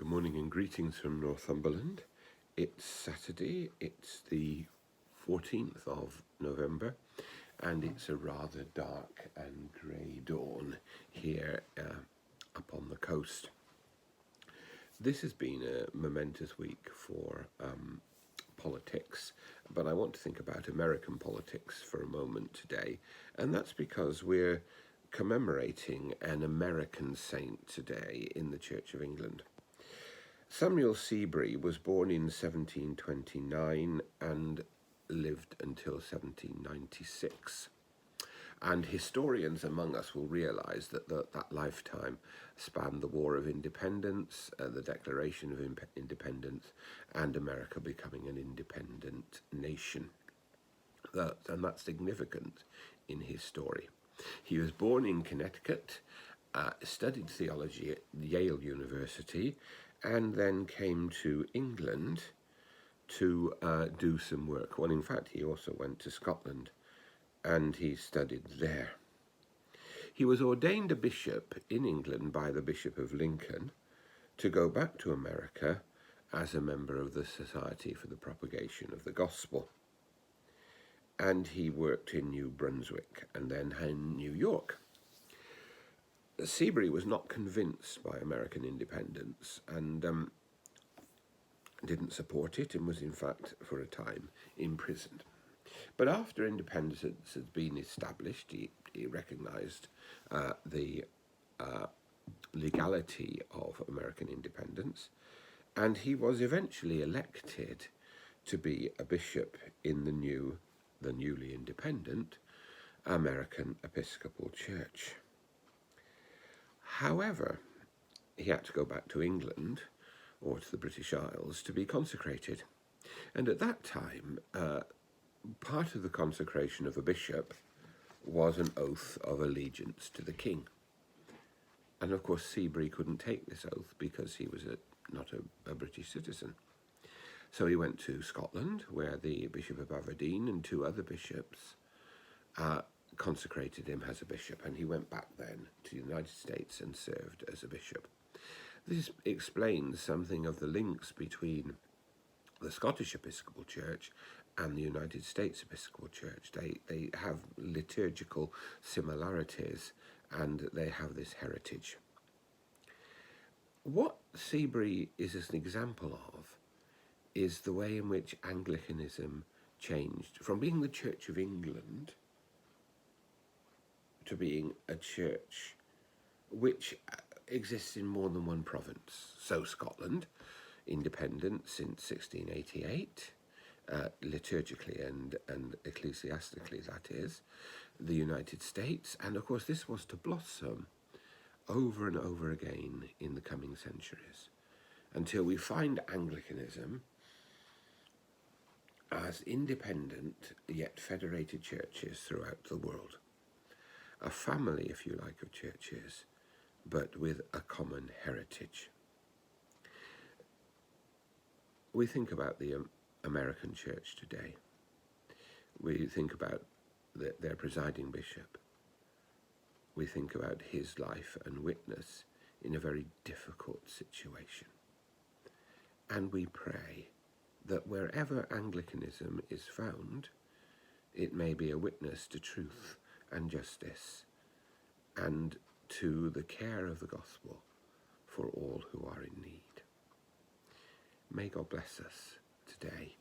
Good morning and greetings from Northumberland. It's Saturday, it's the 14th of November, and it's a rather dark and grey dawn here up on the coast. This has been a momentous week for politics, but I want to think about American politics for a moment today, and that's because we're commemorating an American saint today in the Church of England. Samuel Seabury was born in 1729 and lived until 1796. And historians among us will realise that that lifetime spanned the War of Independence, the Declaration of Independence, and America becoming an independent nation. And that's significant in his story. He was born in Connecticut, studied theology at Yale University, and then came to England to do some work. Well, in fact, he also went to Scotland and he studied there. He was ordained a bishop in England by the Bishop of Lincoln to go back to America as a member of the Society for the Propagation of the Gospel. And he worked in New Brunswick and then in New York. Seabury was not convinced by American independence and didn't support it and was in fact for a time imprisoned. But after independence had been established, he recognised the legality of American independence, and he was eventually elected to be a bishop in the newly independent American Episcopal Church. However, he had to go back to England or to the British Isles to be consecrated. And at that time, part of the consecration of a bishop was an oath of allegiance to the king. And of course, Seabury couldn't take this oath because he was not a British citizen. So he went to Scotland, where the Bishop of Aberdeen and two other bishops consecrated him as a bishop, and he went back then to the United States and served as a bishop. This explains something of the links between the Scottish Episcopal Church and the United States Episcopal Church. They have liturgical similarities and they have this heritage. What Seabury is an example of is the way in which Anglicanism changed from being the Church of England to being a church which exists in more than one province. So Scotland, independent since 1688, liturgically and ecclesiastically, that is, the United States, and of course this was to blossom over and over again in the coming centuries, until we find Anglicanism as independent yet federated churches throughout the world. A family, if you like, of churches, but with a common heritage. We think about the American church today. We think about their presiding bishop. We think about his life and witness in a very difficult situation. And we pray that wherever Anglicanism is found, it may be a witness to truth and justice and to the care of the gospel for all who are in need. May God bless us today.